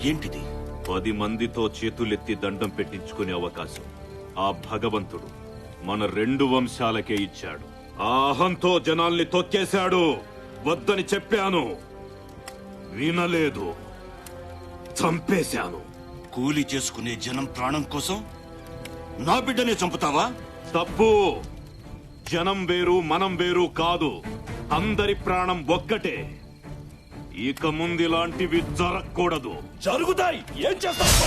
ఏంటిది? 10 మందితో చేతులెత్తి దండం పెట్టించుకునే అవకాశం ఆ భగవంతుడు మన 2 వంశాలకే ఇచ్చాడు. ఆ అహంతో జనాల్ని తొక్కేశాడు. వద్దని చెప్పాను, వినలేదు, చంపేశాను. కూలి చేసుకునే జనం ప్రాణం కోసం నా బిడ్డనే చంపుతావా? తప్పు. జనం వేరు, మనం వేరు కాదు. అందరి ప్రాణం ఒక్కటే. ఇక ముందిలాంటివి జరగకూడదు. జరుగుతాయి. ఏం చేస్తావు?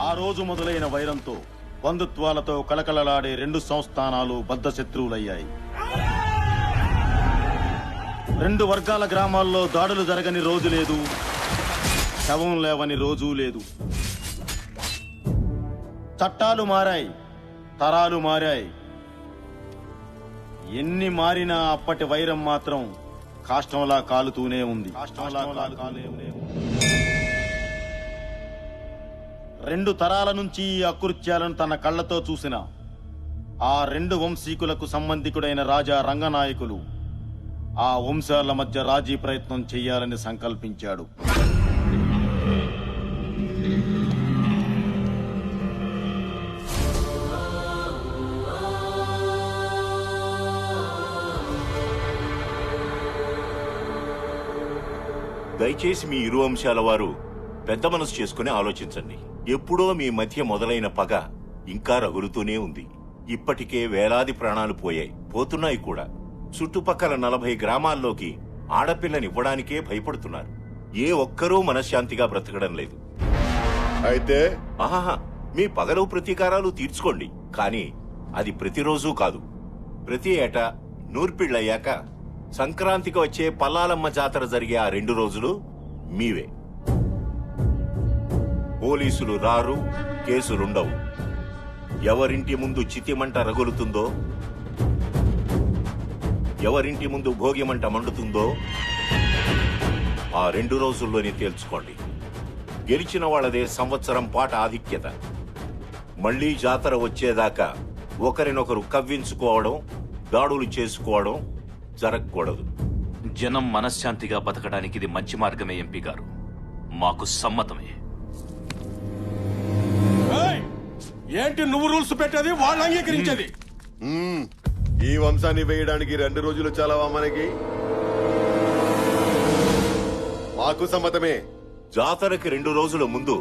ఆ రోజు మొదలైన వైరంతో బంధుత్వాలతో కలకలలాడే 2 సంస్థానాలు బద్ధ శత్రువులయ్యాయి. 2 వర్గాల గ్రామాల్లో దాడులు జరగని రోజు లేదు, శవం లేవని రోజూ లేదు. చట్టాలు మారాయి, తరాలు మారాయి. ఎన్ని మారినా అప్పటి వైరం మాత్రం కాష్టంలా కాలుతూనే ఉంది. 2 తరాల నుంచి ఈ అకృత్యాలను తన కళ్లతో చూసిన ఆ 2 వంశీకులకు సంబంధికుడైన రాజా రంగనాయకులు ఆ వంశాల మధ్య రాజీ ప్రయత్నం చెయ్యాలని సంకల్పించాడు. దయచేసి మీ ఇరు వంశాల వారు పెద్ద మనసు చేసుకుని ఆలోచించండి. ఎప్పుడో మీ మధ్య మొదలైన పగ ఇంకా రగులుతూనే ఉంది. ఇప్పటికే వేలాది ప్రాణాలు పోతున్నాయి కూడా. చుట్టుపక్కల 40 గ్రామాల్లోకి ఆడపిల్లనివ్వడానికే భయపడుతున్నారు. ఏ ఒక్కరూ మనశ్శాంతిగా బ్రతకడం లేదు. అయితే ఆహా, మీ పగలు ప్రతీకారాలు తీర్చుకోండి, కానీ అది ప్రతిరోజూ కాదు. ప్రతి ఏటా నూర్పిళ్లయ్యాక సంక్రాంతికి వచ్చే పల్లాలమ్మ జాతర జరిగే ఆ 2 రోజులు మీవే. పోలీసులు రారు, కేసులుండవు. ఎవరింటి ముందు చితిమంట రగులుతుందో, ఎవరింటి ముందు భోగిమంట మండుతుందో ఆ 2 రోజుల్లోనే తేల్చుకోండి. గెలిచిన వాళ్లదే సంవత్సరం పాట ఆధిక్యత. మళ్లీ జాతర వచ్చేదాకా ఒకరినొకరు కవ్వించుకోవడం, దాడులు చేసుకోవడం జరగకూడదు. జనం మనశ్శాంతిగా బతకడానికి ఇది మంచి మార్గమే ఎంపీ గారు. మాకు సమ్మతమే. ఏంటి నువ్వు రూల్స్ పెట్టేది, వాళ్ళు అంగీకరించేది? ఈ వంశాన్ని వేయడానికి 2 రోజులు చాలావా మనకి? మాకు సమ్మతమే. జాతరకి 2 రోజుల ముందు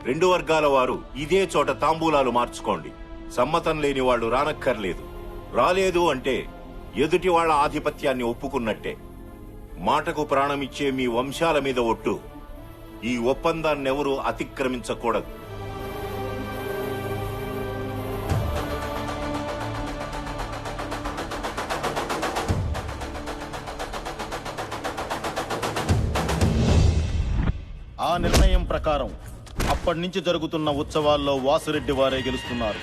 2 వర్గాల వారు ఇదే చోట తాంబూలాలు మార్చుకోండి. సమ్మతం లేని వాళ్లు రానక్కర్లేదు. రాలేదు అంటే ఎదుటి వాళ్ల ఆధిపత్యాన్ని ఒప్పుకున్నట్టే. మాటకు ప్రాణమిచ్చే మీ వంశాల మీద ఒట్టు. ఈ ఒప్పందాన్నెవరూ అతిక్రమించకూడదు. ఆ నిర్ణయం ప్రకారం అప్పటి నుంచి జరుగుతున్న ఉత్సవాల్లో వాసురెడ్డి వారే గెలుస్తున్నారు.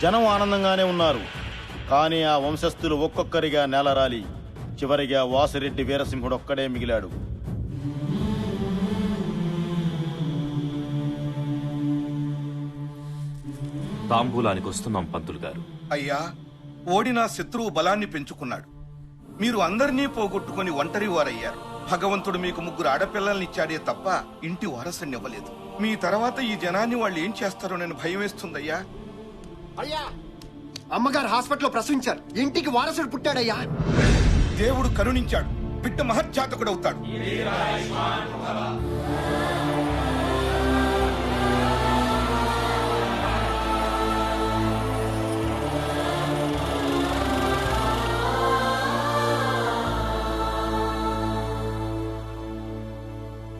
జనం ఆనందంగానే ఉన్నారు. కానీ ఆ వంశస్థులు ఒక్కొక్కరిగా నేలరాలి చివరిగా వాసిరెడ్డి వీరసింహుడొక్కడే మిగిలాడు. తాంబూలానికి వస్తున్నాం పంతులు గారు. అయ్యా, ఓడిన శత్రువు బలాన్ని పెంచుకున్నాడు. మీరు అందరినీ పోగొట్టుకుని ఒంటరి వారయ్యారు. భగవంతుడు మీకు 3 ఆడపిల్లల్నిచ్చాడే తప్ప ఇంటి వారసునివ్వలేదు. మీ తర్వాత ఈ జనాన్ని వాళ్ళు ఏం చేస్తారోనని భయం వేస్తుందయ్యా. అయ్యా, అమ్మగారు హాస్పిటల్లో ప్రసవించారు. ఇంటికి వారసుడు పుట్టాడయ్యా. దేవుడు కరుణించాడు. బిడ్డ మహత్జాతకుడవుతాడు.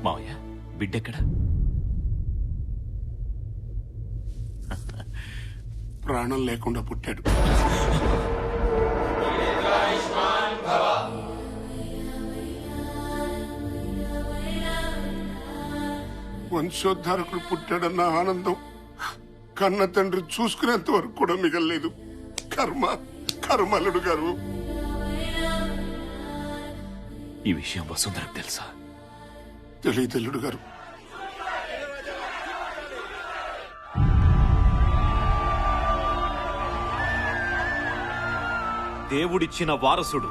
మావయ్య, బిడ్డెక్కడ? ప్రాణం లేకుండా పుట్టాడు. వంశోద్ధారకుడు పుట్టాడన్న ఆనందం కన్న తండ్రి చూసుకునేంత వరకు కూడా మిగల్లేదు. కర్మలుడు గారు. ఈ విషయం వసుంధరకు తెలుసా? తెలియదల్లుడు గారు. దేవుడిచ్చిన వారసుడు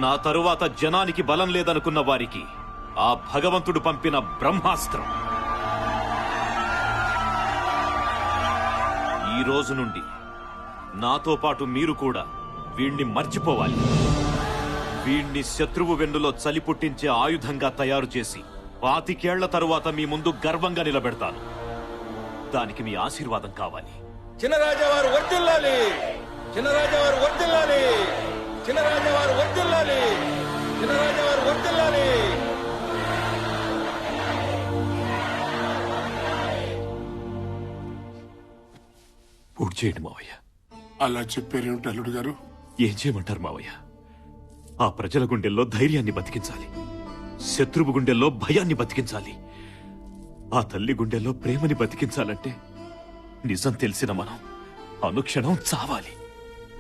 నా తరువాత జనానికి బలం లేదనుకున్న వారికి ఆ భగవంతుడు పంపిన బ్రహ్మాస్త్రం. ఈ రోజు నుండి నాతో పాటు మీరు కూడా వీణ్ణి మర్చిపోవాలి. వీణ్ణి శత్రువు వెన్నులో చలి పుట్టించే ఆయుధంగా తయారు చేసి 25 ఏళ్ల తరువాత మీ ముందు గర్వంగా నిలబెడతాను. దానికి మీ ఆశీర్వాదం కావాలి. చిన్నరాజావారు వర్ధిల్లాలి, చిన్నరాజావారు వర్ధిల్లాలి, చిన్నరాజావారు వర్ధిల్లాలి, చిన్నరాజావారు వర్ధిల్లాలి. పూర్తి చేయండి మావయ్య. అలా చెప్పారేమిటి అల్లుడు గారు? ఏం చేయమంటారు మావయ్య? ఆ ప్రజల గుండెల్లో ధైర్యాన్ని బతికించాలి, శత్రువు గుండెల్లో భయాన్ని బతికించాలి, ఆ తల్లి గుండెల్లో ప్రేమని బతికించాలంటే నిజం తెలిసిన మనం అనుక్షణం చావాలి.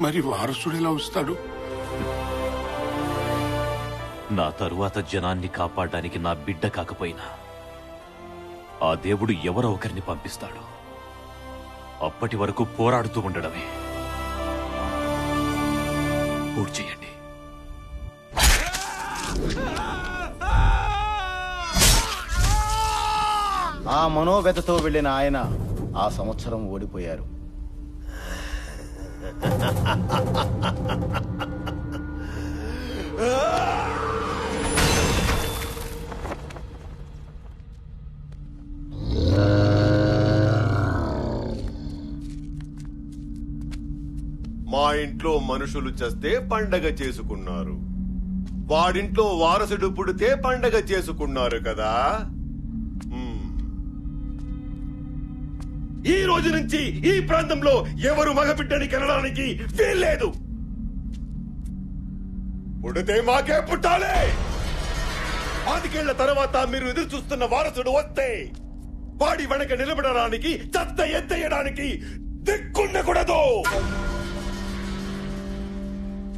మరి వారసుడు ఎలా వస్తాడు? నా తరువాత జనాన్ని కాపాడడానికి నా బిడ్డ కాకపోయినా ఆ దేవుడు ఎవరో ఒకరిని పంపిస్తాడు. అప్పటి వరకు పోరాడుతూ ఉండడమే. పూర్తి చేయండి. ఆ మనోవ్యతతో వెళ్లిన ఆయన ఆ సంవత్సరం ఓడిపోయారు. మా ఇంట్లో మనుషులు చస్తే పండగ చేసుకున్నారు, వాడింట్లో వారసుడు పుడితే పండగ చేసుకున్నారు కదా. ఈ రోజు నుంచి ఈ ప్రాంతంలో ఎవరు మగబిడ్డని కనడానికి వీల్లేదు. పుడితే మాకే పుట్టాలి. 25 ఏళ్ల తర్వాత మీరు ఎదురు చూస్తున్న వారసుడు వస్తే వాడి వెనక నిలబడడానికి, చెత్త ఎత్తేయడానికి దిక్కుండకూడదు.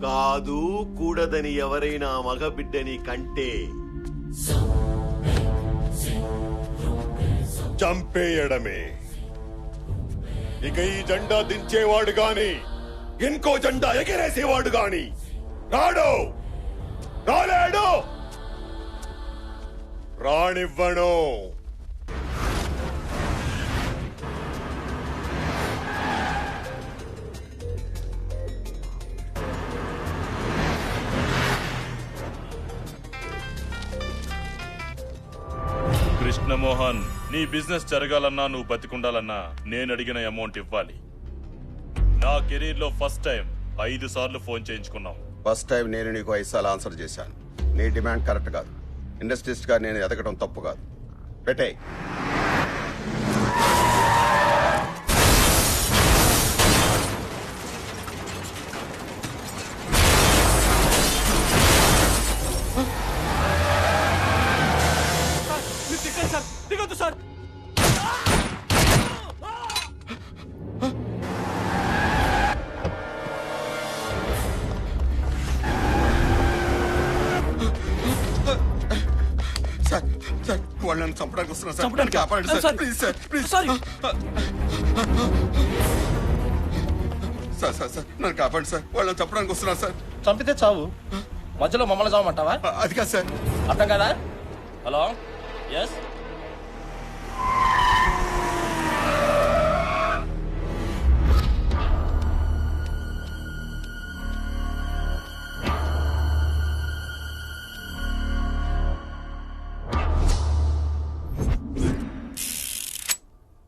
కాదు కూడదని ఎవరైనా మగబిడ్డని కంటే చంపేయడమే. ఇక ఈ జెండా దించేవాడు గాని ఇంకో జెండా ఎగిరేసేవాడు గాని రాడు, రాలేడు, రానివ్వను. కృష్ణమోహన్, నీ బిజినెస్ జరగాలన్నా నువ్వు బతికుండాలన్నా నేను అడిగిన అమౌంట్ ఇవ్వాలి. నా కెరీర్ లో ఫస్ట్ టైం 5 సార్లు ఫోన్ చేయించుకున్నాం. ఫస్ట్ టైం నేను నీకు 5 సార్లు ఆన్సర్ చేశాను. నీ డిమాండ్ కరెక్ట్ కాదు. ఇండస్ట్రీస్ట్ గా నేను ఎదగడం తప్పు కాదు. పెట్టే. దిగొద్దు సార్. సార్ వాళ్ళు నన్ను చంపడానికి వస్తున్నారు సార్. కాపాడండి sir, please sir, please. Sir sir sir నన్ను కాపాడండి సార్. వాళ్ళని చంపడానికి వస్తున్నారు సార్. చంపితే చావు, మధ్యలో మమ్మల్ని చావమంటావా? అది కాదు సార్. అర్థం కదా? Hello, yes.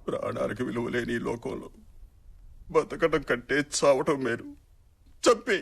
ప్రాణానికి విలువ లేని ఈ లోకంలో బతకడం కంటే చావటం మేలు. చంపే.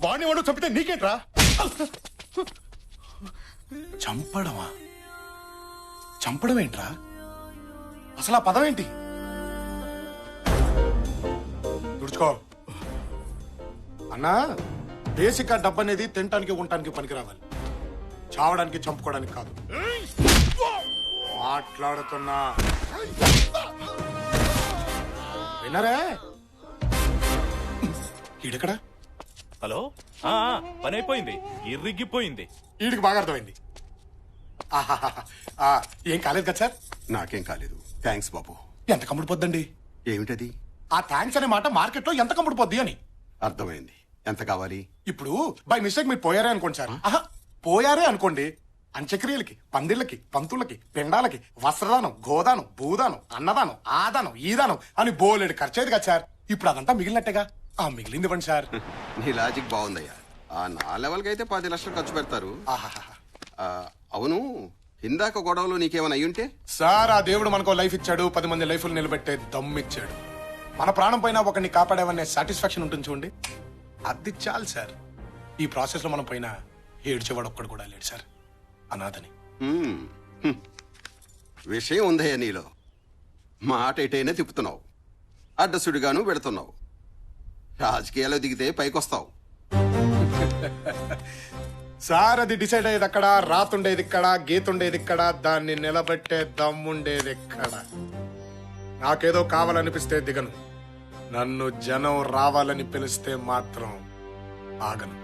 వాడిని వాడు చంపితే నీకేంట్రా? చంపడమా? చంపడం ఏంట్రా? అసలు ఆ పదం ఏంటి? తుడుచుకో అన్నా. బేసిక్ గా డబ్బు అనేది తినటానికి ఉండటానికి పనికి రావాలి, చావడానికి చంపుకోవడానికి కాదు. మాట్లాడుతున్నా వినరే? ఈడెక్కడా? హలో పని అయిపోయింది, ఇరిగిపోయింది. వీడికి బాగా అర్థమైంది. ఏం కాలేదు కదా సార్? నాకేం కాలేదు, థ్యాంక్స్ బాబు. ఎంత కమ్ముడు పొద్దండి? ఏమిటది? ఆ థ్యాంక్స్ అనే మాట మార్కెట్ లో ఎంత కమ్ముడు పొద్ది అని. అర్థమైంది. ఎంత కావాలి? ఇప్పుడు బై మిస్టేక్ మీరు పోయారే అనుకోండి సార్. పోయారే అనుకోండి, అంత్యక్రియలకి, పందిళ్ళకి, పంతులకి, పిండాలకి, వస్త్రదానం, గోదానం, భూదానం, అన్నదానం, ఆదానం, ఈదానం అని బోలెడు ఖర్చేది కదా సార్. ఇప్పుడు అదంతా మిగిలినట్టేగా. ఆ మిగిలింది ఇవ్వండి సార్. నీ లాజిక్ బాగుందయ్యా. ఆ నా లెవెల్కి అయితే 10 లక్షలు ఖర్చు పెడతారు. అవును, ఇందాక గొడవలో నీకేమైనా అయ్యుంటే? సార్, ఆ దేవుడు మనకు లైఫ్ ఇచ్చాడు, 10 మంది లైఫ్లు నిలబెట్టే దమ్మిచ్చాడు. మన ప్రాణం పైన ఒకరిని కాపాడేవనే సాటిస్ఫాక్షన్ ఉంటుంది చూడండి, అది చాలు సార్. ఈ ప్రాసెస్ లో మనం పైన ఏడ్చేవాడు ఒక్కడు కూడా లేడు సార్, అనాథని. విషయం ఉందయ్యా నీలో. మాట ఎటైనా తిప్పుతున్నావు, అడ్డసుడిగాను పెడుతున్నావు. రాజకీయాల్లో దిగితే పైకొస్తావు. సార్, అది డిసైడ్ అయ్యేది అక్కడ, రాతుండేది ఇక్కడ, గీతుండేది ఇక్కడ, దాన్ని నిలబెట్టే దమ్ముండేది ఎక్కడ. నాకేదో కావాలనిపిస్తే దిగను, నన్ను జనం రావాలని పిలిస్తే మాత్రం ఆగను.